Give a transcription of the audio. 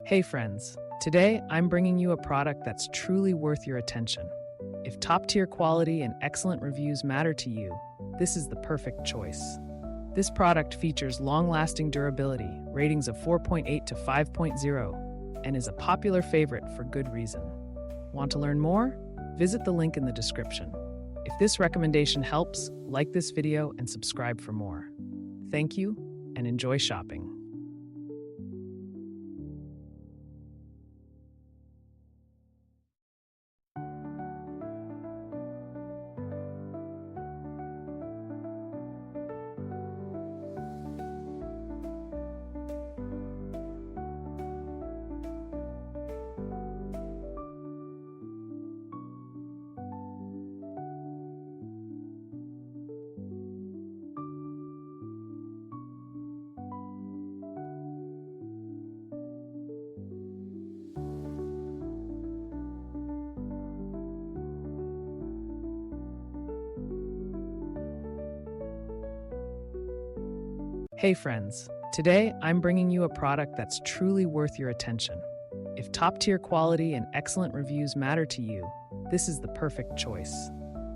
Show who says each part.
Speaker 1: Hey friends, today I'm bringing you a product that's truly worth your attention. If top-tier quality and excellent reviews matter to you, this is the perfect choice. This product features long-lasting durability, ratings of 4.8 to 5.0, and is a popular favorite for good reason. Want to learn more? Visit the link in the description. If this recommendation helps, like this video and subscribe for more. Thank you, and enjoy shopping. Hey friends, today I'm bringing you a product that's truly worth your attention. If top-tier quality and excellent reviews matter to you, this is the perfect choice.